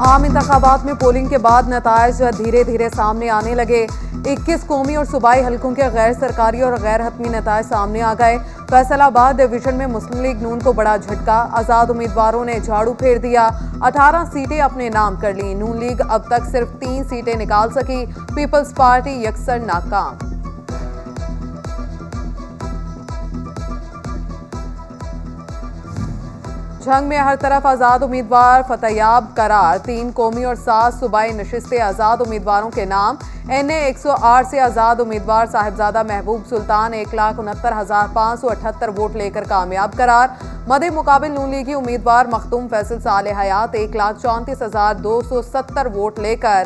आम इंतखाबात में पोलिंग के बाद नताइज धीरे धीरे सामने आने लगे। 21 कौमी और सूबाई हलकों के गैर सरकारी और गैर हतमी नताइज सामने आ गए। फैसलाबाद डिवीजन में मुस्लिम लीग नून को बड़ा झटका, आजाद उम्मीदवारों ने झाड़ू फेर दिया। 18 सीटें अपने नाम कर ली। नून लीग अब तक सिर्फ 3 सीटें निकाल सकी। पीपल्स पार्टी यकसर नाकाम। जंग में हर तरफ आजाद उम्मीदवार फतेयाब करार। 3 कौमी और 7 सूबाई नशिस्तें आजाद उम्मीदवारों के नाम। NA 108 से आजाद उम्मीदवार साहिबजादा महबूब सुल्तान 1,69,578 वोट लेकर कामयाब करार। मदे मुकाबिल नून लीगी उम्मीदवार मखदूम फैसल साले हयात 1,34,270 वोट लेकर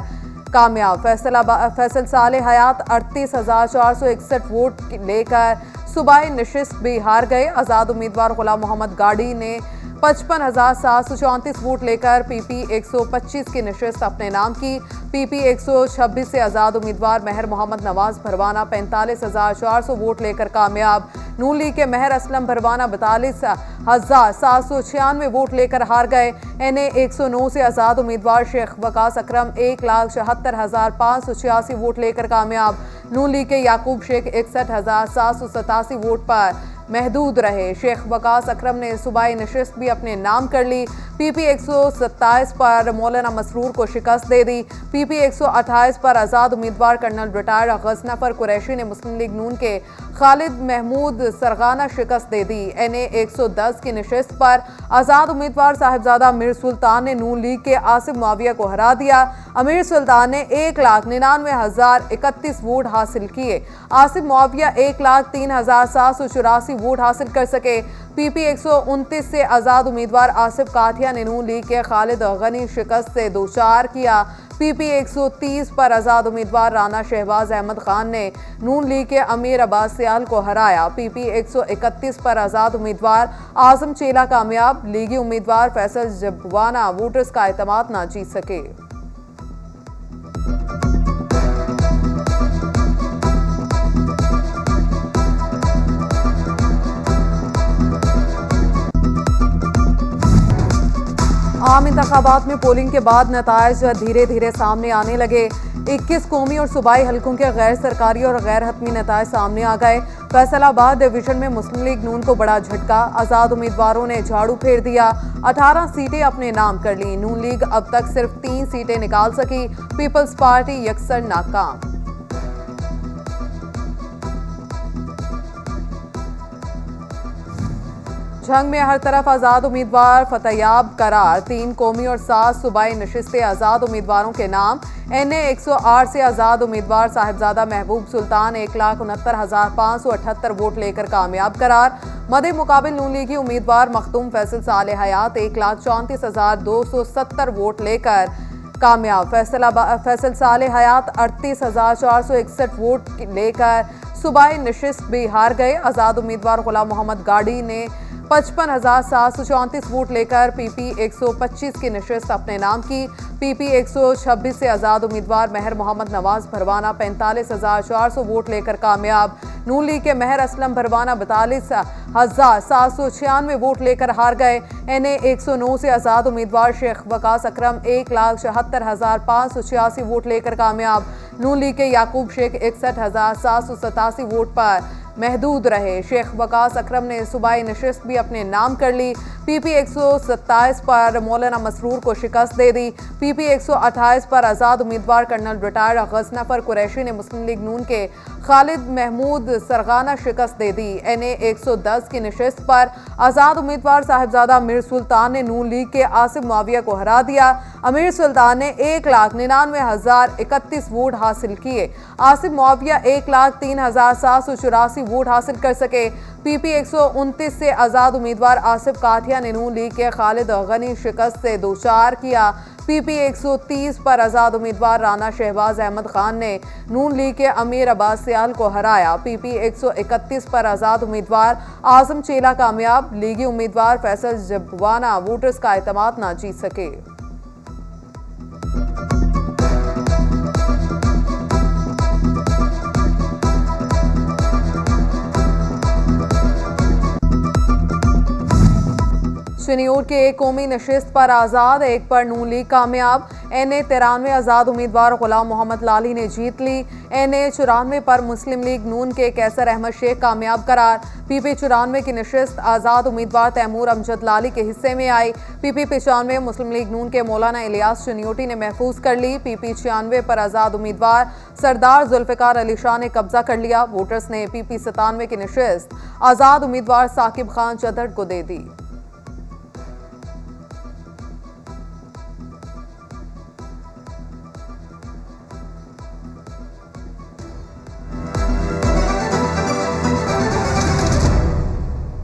कामयाब। फैसल साले हयात 38,461 वोट लेकर सूबाई नशिस्त भी हार गए। आजाद उम्मीदवार गुलाम मोहम्मद गाड़ी ने 55,734 वोट लेकर PP 125 की नशिस्त अपने नाम की। PP 126 से आजाद उम्मीदवार महर मोहम्मद नवाज भरवाना 45,400 वोट लेकर कामयाब। नून लीग के महर असलम भरवाना 42,796 वोट लेकर हार गए। NA 109 से आजाद उम्मीदवार शेख वकास अकरम 1,76,586 वोट लेकर कामयाब। नून लीग के याकूब शेख 61,787 वोट पर महदूद रहे। शेख वकास अकरम ने सूबाई नशिस्त भी अपने नाम कर ली। PP 127 पर मौलाना मसरूर को शिकस्त दे दी। PP 128 पर आजाद उम्मीदवार कर्नल रिटायर्ड गजनफर कुरैशी ने मुस्लिम लीग नून के खालिद महमूद सरगाना शिकस्त दे दी। NA 110 की नशिस्त पर आजाद उम्मीदवार साहिबजादा अमीर सुल्तान ने नून लीग के आसिफ मुआविया को हरा दिया। अमीर सुल्तान ने 1,99,031 वोट हासिल किए। आसिफ मुआविया 1,03,784 वोट हासिल कर सके। PP 129 से आजाद उम्मीदवार आसिफ काठिया ने नून लीग के खालिद गनी शिकस्त से दोचार किया। PP 130 पर आजाद उम्मीदवार राना शहबाज अहमद खान ने नून लीग के अमीर अब्बास सियाल को हराया। PP 131 पर आजाद उम्मीदवार आजम चेला कामयाब। लीगी उम्मीदवार फैसल जबवाना वोटर्स का एतमाद ना जीत सके। आम इंतखाबात में पोलिंग के बाद नताइज धीरे धीरे सामने आने लगे। 21 कौमी और सूबाई हलकों के गैर सरकारी और गैर हतमी नताइज सामने आ गए। फैसलाबाद डिवीजन में मुस्लिम लीग नून को बड़ा झटका, आजाद उम्मीदवारों ने झाड़ू फेर दिया। 18 सीटें अपने नाम कर ली। नून लीग अब तक सिर्फ 3 सीटें निकाल सकी। पीपल्स पार्टी यकसर नाकाम। जंग में हर तरफ आजाद उम्मीदवार फतेयाब करार। 3 कौमी और 7 सूबाई नशिस्तें आजाद उम्मीदवारों के नाम। NA 108 से आजाद उम्मीदवार साहिबजादा महबूब सुल्तान 1,69,578 वोट लेकर कामयाब करार। मदे मुकाबिल नून लीगी उम्मीदवार मखदूम फैसल साले हयात 1,34,270 वोट लेकर कामयाब। फैसल साले हयात 38,461 वोट लेकर सूबाई नशिस्त भी हार गए। आजाद उम्मीदवार गुलाम मोहम्मद गाड़ी ने 55,734 वोट लेकर PP 125 की नशिस्त अपने नाम की। PP 126 से आजाद उम्मीदवार महर मोहम्मद नवाज भरवाना 45,400 वोट लेकर कामयाब। नून लीग के महर असलम भरवाना 42,796 वोट लेकर हार गए। NA 109 से आजाद उम्मीदवार शेख वकास अकरम 1,76,586 वोट लेकर कामयाब। नून लीग के याकूब शेख 61,787 वोट पर महदूद रहे। शेख वकास अकरम ने सूबाई नशिस्त भी अपने नाम कर ली। PP 127 पर मौलाना मसरूर को शिकस्त दे दी। PP 128 पर आजाद उम्मीदवार कर्नल रिटायर्ड गजनफर कुरैशी ने मुस्लिम लीग नून के खालिद महमूद सरगाना शिकस्त दे दी। NA 110 की नशिस्त पर आजाद उम्मीदवार साहिबजादा अमीर सुल्तान ने नून लीग के आसिफ मुआविया को हरा दिया। अमीर सुल्तान ने 1,99,031 वोट हासिल किए। आसिफ मुआविया 1,03,784 वोट हासिल कर सके। PP 129 से आजाद उम्मीदवार आसिफ काठिया ने नून लीग के खालिद गनी शिकस्त से दोचार किया। PP 130 पर आजाद उम्मीदवार राना शहबाज अहमद खान ने नून लीग के अमीर अब्बास सियाल को हराया। PP 131 पर आजाद उम्मीदवार आजम चेला कामयाब। लीगी उम्मीदवार फैसल जबवाना वोटर्स का एतमाद ना जीत सके। शनियोर के एक कौमी नशिस्त पर आज़ाद, एक पर नून लीग कामयाब। NA 93 आज़ाद उम्मीदवार गुलाम मोहम्मद लाली ने जीत ली। NA 94 पर मुस्लिम लीग नून के कैसर अहमद शेख कामयाब करार। PP 94 की नशिस्त आज़ाद उम्मीदवार तैमूर अमजद लाली के हिस्से में आई। PP 95 मुस्लिम लीग नून के मौलाना इलियास चनियोटी ने महफूज कर ली। PP 96 पर आज़ाद उम्मीदवार सरदार जुल्फ़िकार अली शाह ने कब्जा कर लिया। वोटर्स ने PP 97 की नशिस्त आज़ाद उम्मीदवार साकिब खान चदर को दे दी।